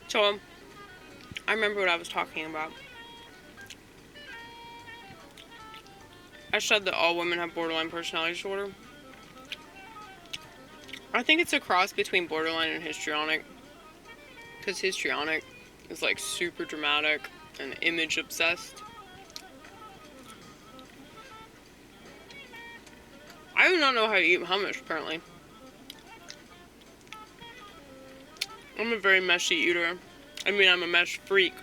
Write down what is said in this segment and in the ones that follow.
So, I remember what I was talking about. I said that all women have borderline personality disorder. I think it's a cross between borderline and histrionic. Because histrionic is like super dramatic and image obsessed. I do not know how to eat hummus, apparently. I'm a very messy eater. I mean, I'm a mess freak.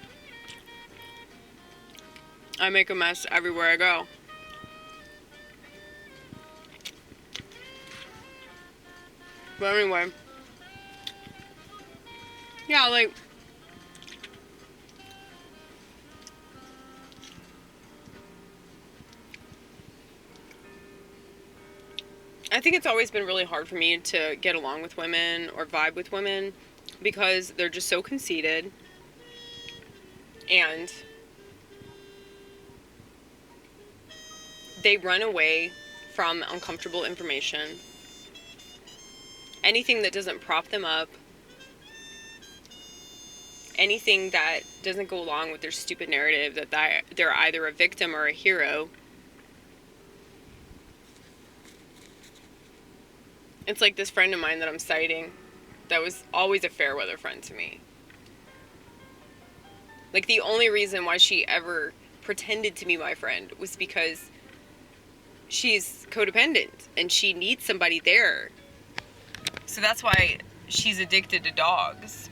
I make a mess everywhere I go. But anyway. Yeah, like... I think it's always been really hard for me to get along with women or vibe with women because they're just so conceited and they run away from uncomfortable information. Anything that doesn't prop them up, anything that doesn't go along with their stupid narrative that they're either a victim or a hero. It's like this friend of mine that I'm citing that was always a fair weather friend to me. Like, the only reason why she ever pretended to be my friend was because she's codependent and she needs somebody there. So that's why she's addicted to dogs.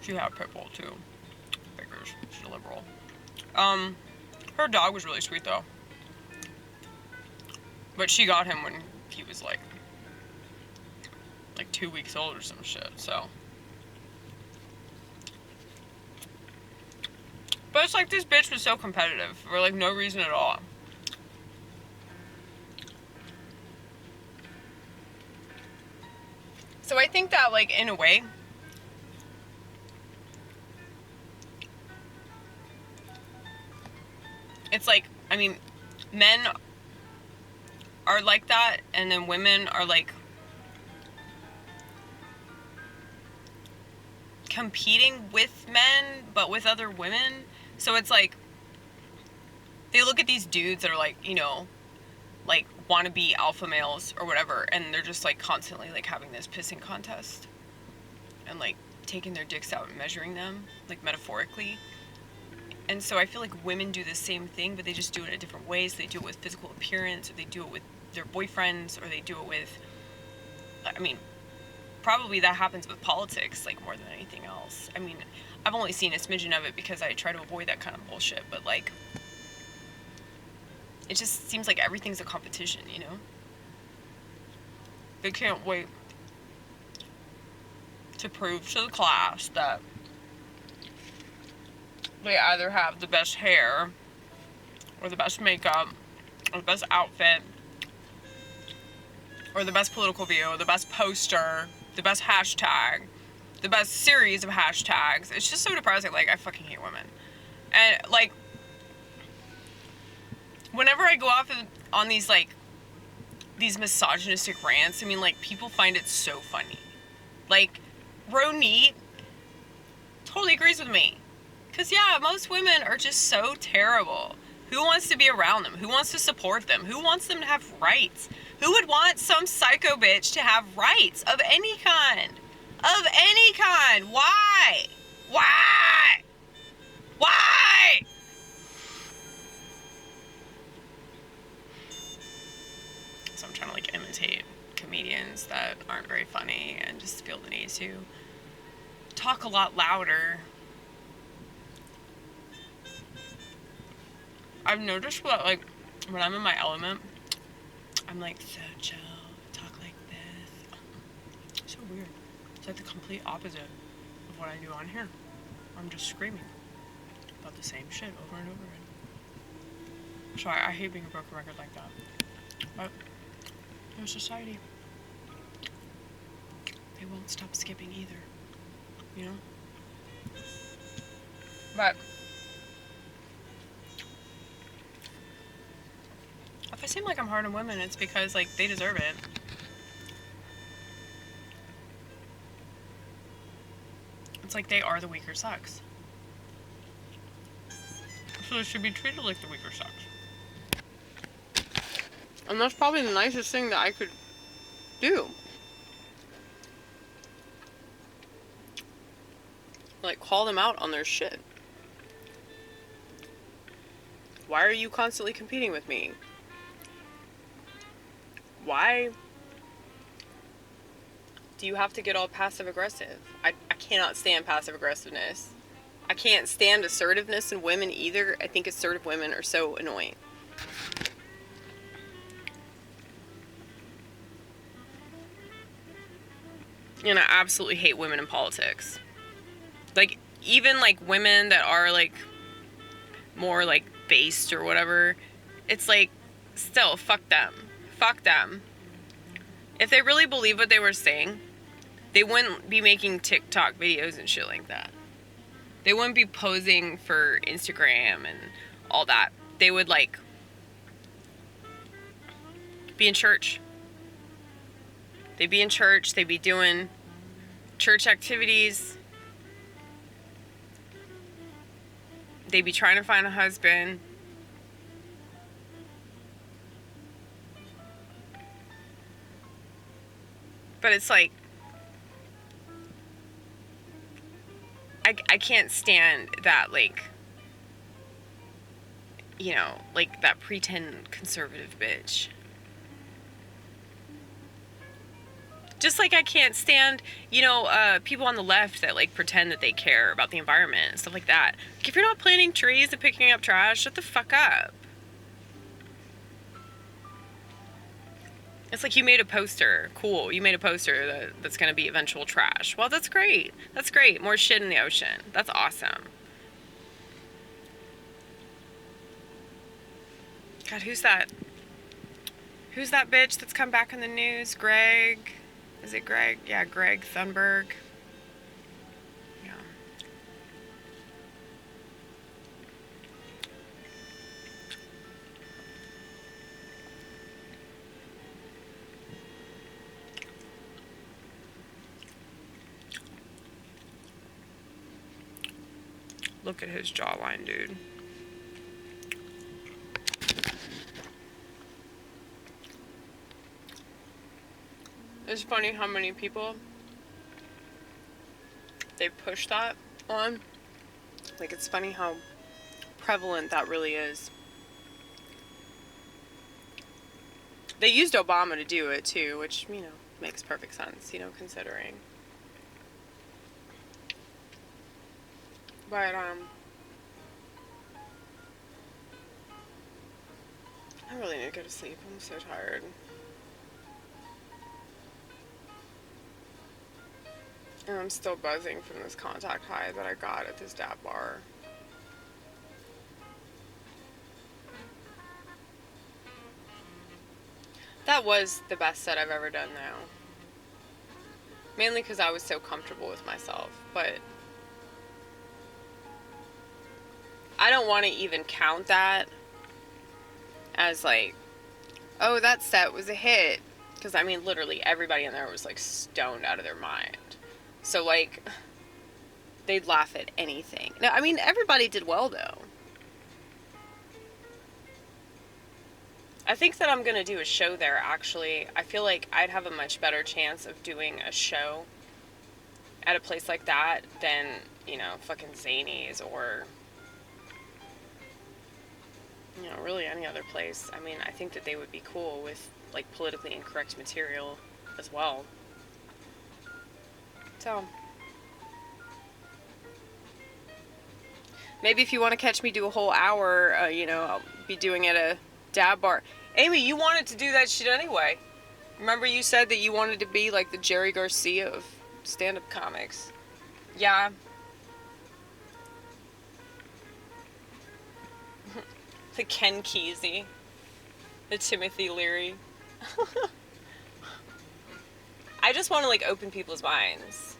She had a pit bull too. Figures. She's a liberal. Her dog was really sweet though. But she got him when he was like 2 weeks old or some shit, so. But it's like this bitch was so competitive for like no reason at all. So I think that, like, in a way, it's like, I mean, men are like that, and then women are like competing with men, but with other women. So it's like, they look at these dudes that are like, you know, like wannabe alpha males or whatever, and they're just like constantly like having this pissing contest and like taking their dicks out and measuring them, like metaphorically. And so I feel like women do the same thing, but they just do it in different ways. They do it with physical appearance, or they do it with their boyfriends, or they do it with, I mean, probably that happens with politics, like, more than anything else. I mean, I've only seen a smidgen of it because I try to avoid that kind of bullshit, but, like, it just seems like everything's a competition, you know? They can't wait to prove to the class that they either have the best hair, or the best makeup, or the best outfit, or the best political view, or the best poster, the best hashtag, the best series of hashtags. It's just so depressing. Like, I fucking hate women. And, like, whenever I go off on these, like, these misogynistic rants, I mean, like, people find it so funny. Like, Ronit totally agrees with me. Because, yeah, most women are just so terrible. Who wants to be around them? Who wants to support them? Who wants them to have rights? Who would want some psycho bitch to have rights of any kind? Of any kind. Why? Why? Why? So I'm trying to, like, imitate comedians that aren't very funny and just feel the need to talk a lot louder. I've noticed that, like, when I'm in my element, I'm, like, so chill, talk like this. So weird. It's like the complete opposite of what I do on here. I'm just screaming about the same shit over and over again. So I hate being a broken record like that. But in society, they won't stop skipping either. You know? But if I seem like I'm hard on women, it's because, like, they deserve it. It's like they are the weaker sex. So they should be treated like the weaker sex. And that's probably the nicest thing that I could do. Like, call them out on their shit. Why are you constantly competing with me? Why do you have to get all passive aggressive? I cannot stand passive aggressiveness. I can't stand assertiveness in women either. I think assertive women are so annoying. And I absolutely hate women in politics. Like, even like women that are like more like based or whatever, it's like, still, fuck them. Fuck them. If they really believe what they were saying, they wouldn't be making TikTok videos and shit like that. They wouldn't be posing for Instagram and all that. They would like be in church. They'd be in church. They'd be doing church activities. They'd be trying to find a husband. But it's like, I can't stand that, like, you know, like that pretend conservative bitch. Just like I can't stand, you know, people on the left that like pretend that they care about the environment and stuff like that. Like, if you're not planting trees and picking up trash, shut the fuck up. It's like, you made a poster. Cool, you made a poster that's going to be eventual trash. Well, that's great. That's great. More shit in the ocean. That's awesome. God, who's that? Who's that bitch that's come back in the news? Greg? Is it Greg? Yeah, Greg Thunberg. Yeah. Look at his jawline, dude. It's funny how many people they push that on. Like, it's funny how prevalent that really is. They used Obama to do it too, which, you know, makes perfect sense, you know, considering. But, I really need to go to sleep. I'm so tired. And I'm still buzzing from this contact high that I got at this dab bar. That was the best set I've ever done, though. Mainly because I was so comfortable with myself, but I don't want to even count that as like, oh, that set was a hit. Because, I mean, literally everybody in there was like stoned out of their mind. So, like, they'd laugh at anything. No, I mean, everybody did well, though. I think that I'm going to do a show there, actually. I feel like I'd have a much better chance of doing a show at a place like that than, you know, fucking Zany's or, you know, really any other place. I mean, I think that they would be cool with, like, politically incorrect material as well. So, maybe if you want to catch me do a whole hour, you know, I'll be doing it at a dab bar. Amy, you wanted to do that shit anyway. Remember you said that you wanted to be like the Jerry Garcia of stand-up comics. Yeah. The Ken Kesey. The Timothy Leary. I just want to, like, open people's minds.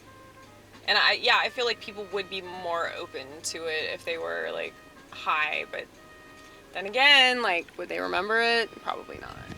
And I feel like people would be more open to it if they were, like, high. But then again, like, would they remember it? Probably not.